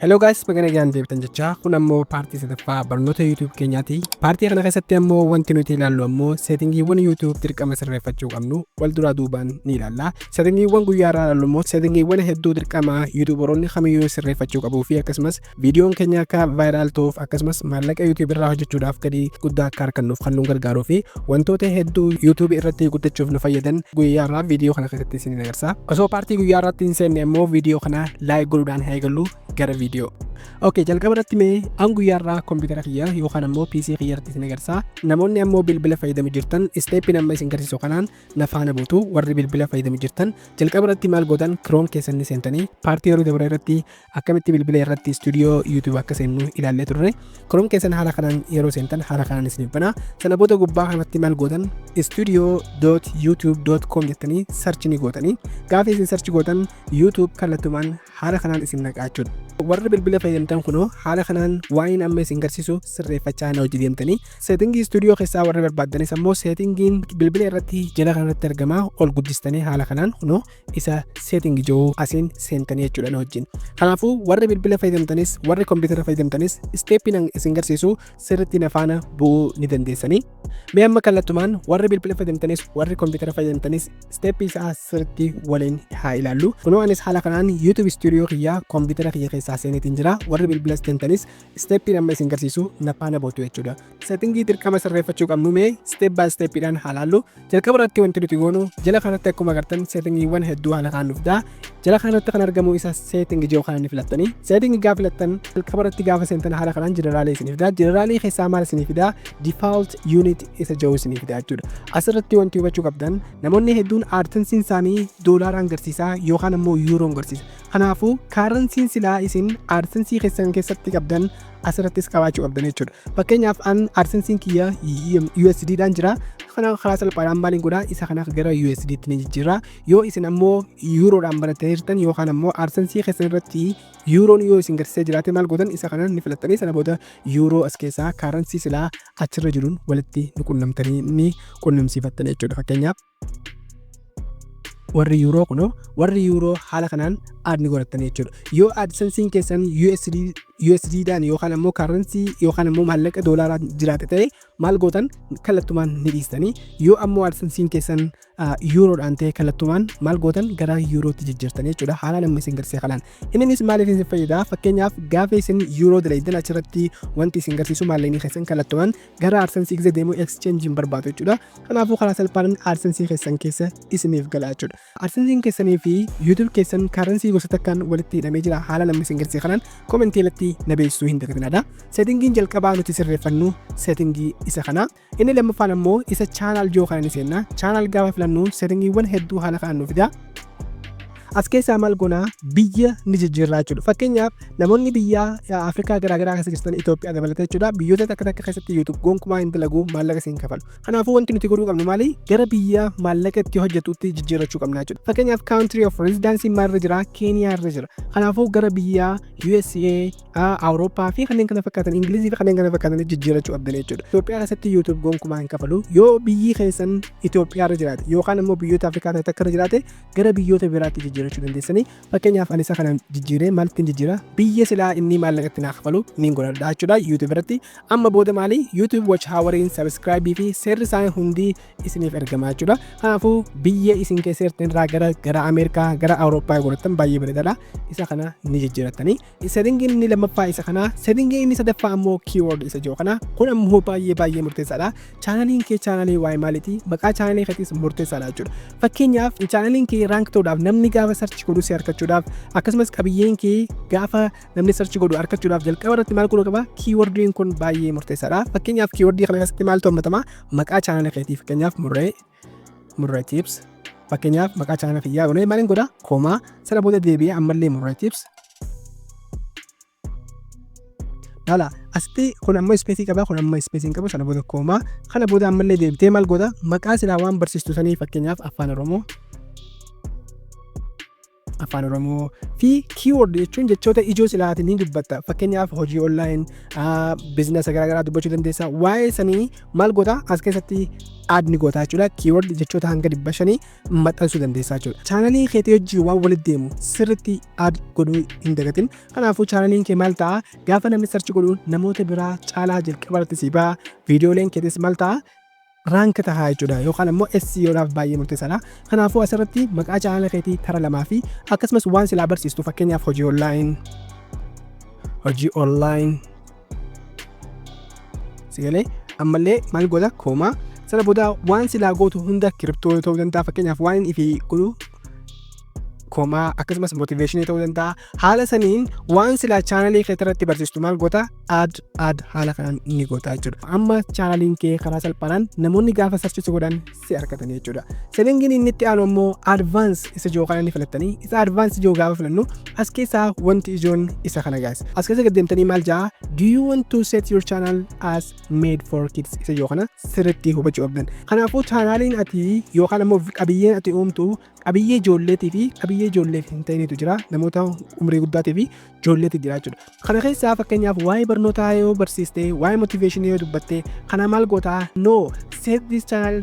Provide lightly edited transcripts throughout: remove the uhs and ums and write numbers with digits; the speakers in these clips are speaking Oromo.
Hello guys, bagana gaan deebitan jecha kun ammoo paartii sadaffaa barnoota YouTube keenyaati. Paartii kana keessatti ammoo wanti nuti ilaallu ammoo settingiiwwan YouTube dirqama sirreeffachuu qabnu wal duraa duubaan ni ilaalla. Settingiiwwan guyyaa irraa ilaallu ammoo settingiiwwan hedduu dirqama YouTuberoonni kamiyyuu sirreeffachuu qabuu fi akkasumas viidiyoon keenya akka viral ta'uuf akkasumas maallaqa YouTube irraa hojjechuudhaaf gadi guddaa akka argannuuf kan nu gargaaruu fi wantoota hedduu YouTube irratti guddachuuf nu fayyadan guyyaa irraa viidiyoo kana keessatti isin agarsiisa. Osoo paartii guyyaa irratti hin seenne ammoo viidiyoo kana laayik godhuudhaan eegallu gara video. Okay, jalqaba irratti mee an guyyaa irraa kompiitara kiyya yookaan ammoo PC kiyya irratti isin agarsiisa. Namoonni ammoo bilbila fayyadamu jirtan steppiin amma isin garsiisu kanaan na faana buutu. Warri bilbila fayyadamu jirtan jalqaba irratti maal gootan Chrome keessan ni seentanii paartii yeroo dabre irratti akkamitti bilbila irratti studio YouTube akka seennu ilaallee turre. Chrome keessan haala kanaan yeroo seentan haala kanaan isin bana. Sana booda gubbaa kanatti maal gootan studio.youtube.com jettanii search ni gootanii gaafa isin search gootan YouTube kallattumaan haala kanaan isin naqaa jechuudha. Warri bilbila fayyadamtan kunoo haala kanaan waa'een amma isin garsiisu sirreeffachaa na hojii deemtanii settingii studio keessaa warri barbaaddanis ammoo settingiin bilbila irratti jala kanatti argamaa ol guddistanii haala kanaan kunoo isa setting ijoo asiin seentanii jechuudha na wajjin. Kanaafuu warri bilbila fayyadamtanis warri kompiitara fayyadamtanis steppiin isin garsiisu sirriitti na faana bu'uu ni dandeessanii. Mee amma kallattumaan warri bilbila fayyadamtanis warri kompiitara fayyadamtanis steppii isaa sirriitti waliin haa ilaallu. Kunoo anis haala kanaan YouTube studio kiyyaa kompiitara kiyya keessaa seenitiin jira. Warri bilbila seentanis steppiin amma isin garsiisu na faana buutu jechuudha. Settingii dirqama sirreeffachuu qabnu mee step by steppiidhaan haa ilaallu. Jalqaba irratti wanti nuti goonu jala kanatti akkuma agartan settingiiwwan hedduu haala kanaan dhufda. Jala kanatti kan argamu isa setting ijoo kanaan ni filattanii. Setting gaafa filattan jalqaba irratti gaafa seentan haala kanaan jeneraalee isinii fida. Jeneraalee keessaa maal isinii fida? Default unit isa jiru isinii fida jechuudha. Asirratti wanti hubachuu qabdan namoonni hedduun AdSense isaanii doolaaraan garsiisa yookaan ammoo yuuroon garsiisa. Kanaafuu currency silaa isin AdSense keessan keessatti qabdan asirrattis qabaachuu qabdan jechuudha. Fakkeenyaaf an AdSense kiyya USD dhaan jira. Kana karaa salphaadhaan maaliin godhaa isa kana gara USD tti ni jijjiirra. Yoo isin ammoo yuuroodhaan barattanii jirtan yookaan ammoo AdSense keessan irratti yuuroon yoo isin garsiisee jiraate maal gootan isa kana ni filattanii sana booda yuuroo as keessaa currency silaa achirra jiruun walitti ni qunnamtanii ni qunnamsiifattan jechuudha. Fakkeenyaaf warri yuuroo kunoo warri yuuroo haala kanaan aad ni godhatanii jechuudha. Yoo AdSense keessan USD dhaan yookaan ammoo currency yookaan ammoo maallaqa doolaaraa jiraate ta'e maal gootan kallattumaan ni dhiistanii. Yoo ammoo AdSense keessan yuuroodhaan ta'e kallattumaan maal gootan gara yuurootti jijjiirtanii jechuudha. Haala nama isin garsiise kanaan. Innis maaliif isin fayyada? Fakkeenyaaf gaafa isin yuuroo dalaydan achirratti wanti isin garsiisu maallaqni keessan kallattumaan gara AdSense keessa deemuu exchange barbaadu jechuudha. Kanaafuu karaa salphaan AdSense keessan keessa isiniif gala jechuudha. AdSense keessanii fi YouTube keessan currency gosa takkaan walitti hidhamee jira. Haala nama isin garsiise kanaan komentii irratti na beeksisuu hin dagatinadha. Settingiin jalqabaa nuti sirreeffannu settingii isa kana. Inni lammaffaan ammoo isa channel joo kana ni seenna. Channel gaafa filannu settingiiwwan hedduu haala kanaan nu fida. As keessaa maal goonaa biyya ni jijjiirraa jechuudha. Fakkeenyaaf namoonni biyya Afrikaa garaagaraa keessa jirtan Itoophiyaa dabalatee jechuudha. Biyyoota takka takka keessatti YouTube gonkumaa hin dalagu maallaqa isin kafalu. Kanaafuu wanti nuti godhuu qabnu maali? Gara biyya maallaqa itti hojjetutti jijjiirrachuu qabna jechuudha. Fakkeenyaaf country of residence maalirra jira? Keenyaa irra jira. Kanaafuu gara biyya USA, Awurooppaa fi kanneen kana fakkaatan Ingilizii fi kanneen kana fakkaatan jijjiirrachuu qabdan jechuudha. Itoophiyaa keessatti YouTube gonkumaa hin kafalu. Yoo biyyi keessan Itoophiyaa irra jiraate yookaan immoo biyyoota Afrikaa takka irra jiraate gara biyyoota biraatti jijjiirrachuu dandeessanii. Fakkeenyaaf ani isa kana jijjiiree maaltti jijjiira? Biyya silaa inni maallaqatti naaf kafalu ni godhadha jechuudha YouTube irratti. Amma booda maali? YouTube watch hawariin subscribe fi seerri isaa hundi isiniif ergama jechuudha. Kanaafuu biyya isin keessa jirtan irraa gara Ameerikaa gara Awurooppaa godhattan baay'ee bareedaadha. Isa kana ni jijjiiratanii. Settingiin inni lammaffaa isa kana. Settingiin inni sadaffaa ammoo keyword isa jiru kana. Kun ammoo baay'ee murteessaadha. Chaanaliin kee chaanalii waa'ee maaliiti? Maqaa chaanalii keetis murteessaadha jechuudha. Fakkeenyaaf chaanaliin kee rank ta'uudhaaf namni gaafa search godhu si argachuudhaaf akkasumas qabiyyeen kee gaafa namni search godhu argachuudhaaf jalqaba irratti maal godhuu qaba? Keywordiin kun baay'ee murteessaadha. Fakkeenyaaf keywordii kana keessatti maaltu hammatama? Maqaa chaanalii keetii fakkeenyaaf murree tips. Fakkeenyaaf maqaa chaanalii kiyyaa godhee maaliin godha? Koomaa sana booda deebi'ee ammallee murree tips. Dhala asitti kun ammoo ispeesii qaba kun ammoo ispeesii hin qabu sana booda koomaa kana booda ammallee deebitee maal godha? Maqaa silaa waan barsiistu sanii fakkeenyaaf Afaan Oromoo Afaan Oromoo fi keyword jechuun jechoota ijoo silaatiin ni dubbatta. Fakkeenyaaf hojii online, biizinasa garaagaraa dubbachuu dandeessa. Waa'ee sanii maal goota as keessatti add ni goota jechuudha. Keyword jechoota hanga 500 maxxansuu dandeessa jechuudha. Chaanalii keetii hojii waan walitti deemu sirriitti add godhuu hin dagatin. Kanaafuu chaanaliin kee maal ta'a gaafa namni search godhu namoota biraa caalaa jalqabarratti si ba'a. Viidiyooleen keetis maal ta'a rank tahaa jechuudha yookaan immoo SEOdhaaf baay'ee murteessaadha. Kanaafuu asirratti maqaa chaanala keetii tara 2 fi akkasumas waan silaa barsiistu fakkeenyaaf hojii online sigalee ammallee maal goota koomaa sana booda waan silaa gootu hunda kiriptoo ta'uu danda'a. Fakkeenyaaf waan ifi godhu koomaa akkasumas motiveeshinii ta'uu danda'a. Haala saniin waan silaa chaanalii kee irratti barsiistu maal goota add haala kanaan ni goota jechuudha. Amma chaanaliin kee karaa salphaadhaan namoonni gaafa sarchisi godhan si argatanii jechuudha. Setingiin inni itti aanu immoo advance isa ijoo kana ni filattanii isa advance ijoo gaafa filannu as keessaa wanti ijoon isa kana gaas as keessa gaddeemtanii maal jaa do you want to set your channel as made for kids isa ijoo kana sirriitti hubachuu qabdan. Kanaafuu chaanaliin ati yookaan immoo qabiyyeen ati uumtu qabiyyee ijoolleetii fi qabiyyee ijoolleef hin ta'initu jira. Namoota umrii guddaatii fi ijoolleetii jira jechuudha. Kana keessaa fakkeenyaaf waa'ee barnootaa yoo barsiiste waa'ee motiveeshinii yoo dubbatte kana maal gootaa no set this channel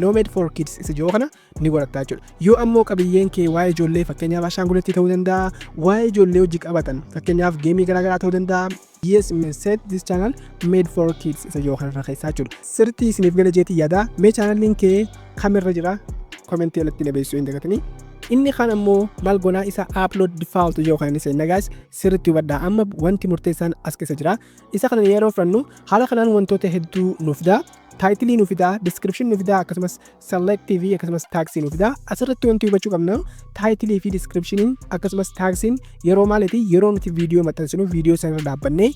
no made for kids isa ijoo kana ni godhatta jechuudha. Yoo ammoo qabiyyeen kee waa'ee ijoollee fakkeenyaaf ashaangulitti ta'uu danda'a, waa'ee ijoollee hojii qabatan fakkeenyaaf geemii garaagaraa ta'uu danda'a. Yes, set this channel made for kids isa ijoo kana keessaa jechuudha. Sirriitti isiniif gala jeetii yaada mee chaanaliin kee kamirra jira komentii alatti nabeessuu hin dagatanii. Inni kan ammoo maal goonaa isa upload default ijoo kana isa nagaas sirriitti hubadhaa. Amma wanti murteessaan as keessa jira. Isa kana yeroo fudhannu haala kanaan wantoota hedduu nuuf fidaa. Title nuuf fidaa, description nuuf fidaa, akkasumas select TV akkasumas tagsii nuuf fidaa. Asirratti wanti hubachuu qabnu title fi description akkasumas tagsiin yeroo maaliiti yeroo nuti viidiyoo maxxansinu viidiyoo sana irra dhaabbannee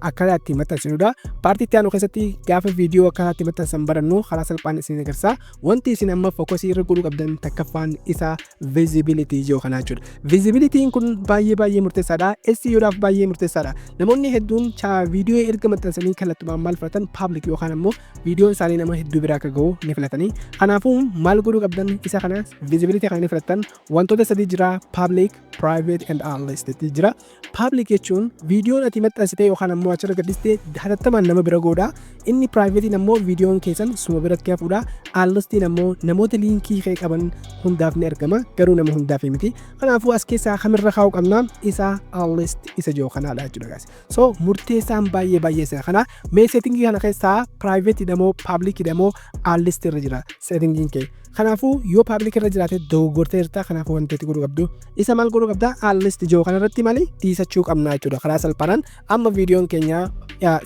akkaataa itti maxxansinudha. Paartii itti aanu keessatti gaafa viidiyoo akkaataa itti maxxansan barannu karaa salphaan isin agarsiisa. Wanti isin amma fookasii irra godhuu qabdan takkaffaan isa visibility ijoo kanaa jechuudha. Visibilityin kun baay'ee murteessaadha. SEOdhaaf baay'ee murteessaadha. Namoonni hedduun viidiyoo erga maxxansanii kallattumaan maal filatan public yookaan ammoo viidiyoon isaanii nama hedduu biraa akka ga'u ni filatanii. Kanaafuu maal godhuu qabdan isa kana visibility kan ni filatan wantoota sadii jira public, private and unlisted jira. Public jechuun viidiyoon ati maxxansite yookaan ammoo achirra gadhiste hatattamaan nama bira ga'uudha. Inni private ammoo viidiyoon keessan suma biratti hafuudha. Unlisted ammoo namoota liinkii kee qaban hundaaf ni argama garuu nama hundaaf miti. Kanaafuu as keessaa kamirra kaa'uu qabna isa unlist isa ijoo kanaadha jechuudha. So murteessaan baay'ee isa kana mee settingii kana keessaa private damo public damo unlisted irra jira settingiin kee. Kanaafuu yoo public irra jiraate dogoggortee jirta. Kanaafuu wanti itti godhuu qabdu isa maal godhuu qabda unlisted ijoo kanarratti malee dhiisachuu qabna jechuudha. Karaa salphaadhaan amma viidiyoon keenya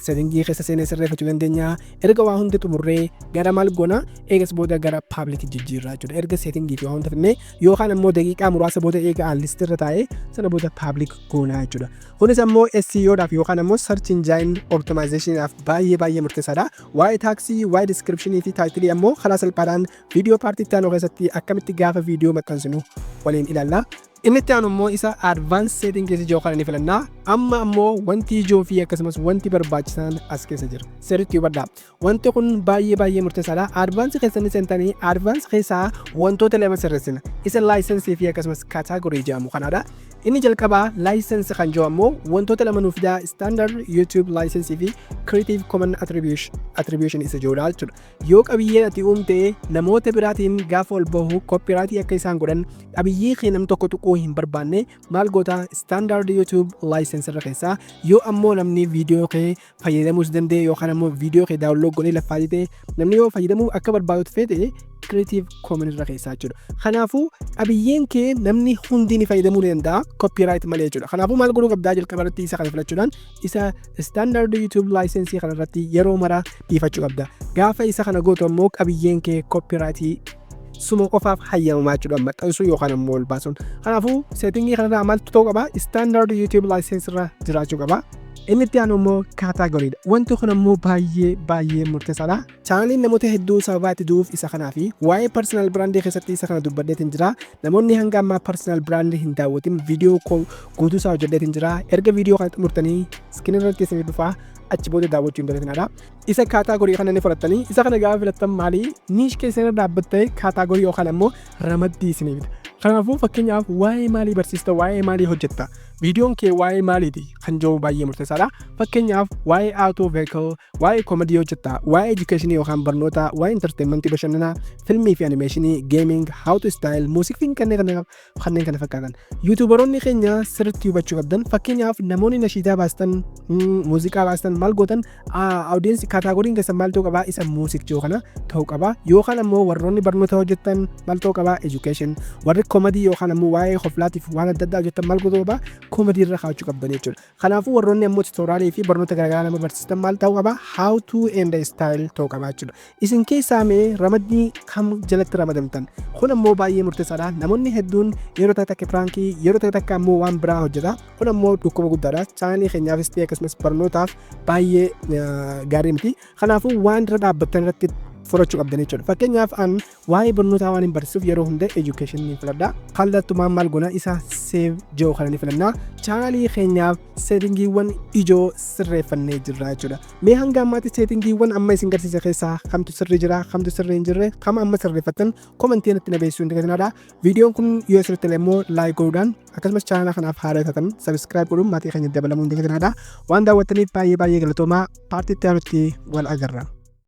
settingii keessa seenee sirreeffachuu dandeenya. Erga waa hundi xumurree gara maal goona eegas booda gara public jijjiirraa jechuudha. Erga settingii fi waa hunda finnee yookaan ammoo daqiiqaa muraasa booda eega unlisted irra taa'ee sana booda public goonaa jechuudha. Kunis ammoo SEOdhaaf yookaan ammoo search engine optimizationidhaaf baay'ee murteessaadha. Waa'ee tagsii, waa'ee description fi title ammoo karaa salphaadhaan viidiyoo paartii itti aanu keessatti akkamitti gaafa viidiyoo maxxansinu waliin ilaalla. Inni itti aanu immoo isa advanced setting keessa ijoo kana ni filannaa. Amma ammoo wanti ijoo fi akkasumas wanti barbaachisan as keessa jira. Sirriitti hubadhaa. Wanti kun baay'ee murteessaadha. Advanced keessatti seentanii advanced keessaa wantoota lama sirreessina. Isa license fi akkasumas category jedhamu kanaadha. Inni jalqabaa license kan jiru ammoo wantoota lama nuuf fidaa standard YouTube license fi creative commons attribution isa jiruudha jechuudha. Yoo qabiyyeen ati uumte namoota biraatiin gaafa ol bahu copyright akka isaan godhan qabiyyee kee nam tokko tuquu hin barbaanne maal goota standard YouTube license irra keessaa yoo ammoo namni viidiyoo kee fayyadamuu danda'e yookaan ammoo viidiyoo kee download godhee lafaadite namni yoo fayyadamuu akka barbaadutti fedhe creative commons irra keessaa jechuudha. Kanaafuu qabiyyeen kee namni hundi ni fayyadamuu danda'a copyright malee jechuudha. Kanaafuu maal godhuu qabdaa jalqabarratti isa kana filachuudhaan isa standard YouTube license kana irratti yeroo mara dhiifachuu qabda. Gaafa isa kana gootu ammoo qabiyyeen kee copyright suma qofaaf hayyamamaa jechuudha maxxansuu yookaan ammoo ol baasuun. Kanaafuu settingii kanarraa maaltu ta'uu qaba standard YouTube license irra jiraachuu qaba. Inni itti aanu immoo categoryidha. Wanti kun ammoo baay'ee murteessaadha. Chaanaliin namoota hedduu sababa itti du'uuf isa kanaa fi waa'ee personal branding keessatti isa kana dubbadheetiin jira. Namoonni hanga ammaa personal branding hin daawwatin viidiyoo guutuu isaa hojjedheetiin jira. Erga viidiyoo kana xumurtanii iskiriin irratti isin dhufaa achi booda daawwachuu hin dandeetinaadha. Isa category kana ni fudhattanii isa kana gaafa filattan maali niche keessan irra dhaabbattee category yookaan ammoo ramaddii isiniif. Kanaafuu fakkeenyaaf waa'ee maalii barsiista, waa'ee maalii hojjetta, viidiyoon kee waa'ee maaliiti kan jiru baay'ee murteessaadha. Fakkeenyaaf waa'ee auto vehicle, waa'ee comedy hojjetta, waa'ee education yookaan barnoota, waa'ee entertainment bashannanaa, filmii fi animation, gaming, how to style, muuziqaa fi kanneen kana fakkaatan. YouTuberoonni keenya sirriitti hubachuu qabdan. Fakkeenyaaf namoonni nashiidaa baastan, muuziqaa baastan maal gootan audience kaataagoriin keessan maal ta'uu qabaa isa muuziqaa kana ta'uu qabaa. Yookaan ammoo warroonni barnoota hojjettan maal ta'uu qabaa education. Warri comedy yookaan ammoo waa'ee hoflaatiif waan adda addaa hojjettan maal ta'uu qabaa comedy irra kaa'achuu qabdan jechuudha. Kanaafuu warroonni ammoo tutorialii fi barnoota garaagaraa nama barsiistan maal ta'uu qabaa how to and style ta'uu qabaa jechuudha. Isin keessaa mee ramaddii kam jalatti ramadamtan? Kun ammoo baay'ee murteessaadha. Namoonni hedduun yeroo takka pirankii, yeroo takka ammoo waan biraa hojjeta. Kun ammoo dhukkuba guddaadha. Chaanalii keenyaafis ta'e akkasumas barnootaaf baay'ee gaarii miti. Kanaafuu waan irra dhaabbattan irratti furachuu qabdan jechuudha. Fakkeenyaaf an waa'ee barnootaa waan hin barsiisuuf yeroo hunda education ni filadha. Kallattumaan maal goona isa save jiru kana ni filanna. Chaanalii keenyaaf settingiiwwan ijoo sirreeffannee jirra jechuudha. Mee hanga ammaatti settingiiwwan amma isin garsiise keessaa kamtu sirrii jira, kamtu sirrii hin jirre, kam amma sirreeffattan komentii natti nabeessuu hin dagatinadha. Viidiyoon kun yoo sirriitti immoo like godhuudhaan akkasumas chaanala kanaaf haaraa taatan subscribe godhuun maatii keenya dabalamuu hin dagatinadha. Waan daawwattaniif baay'ee galatoomaa. Paartii itti aanutti wal agarra.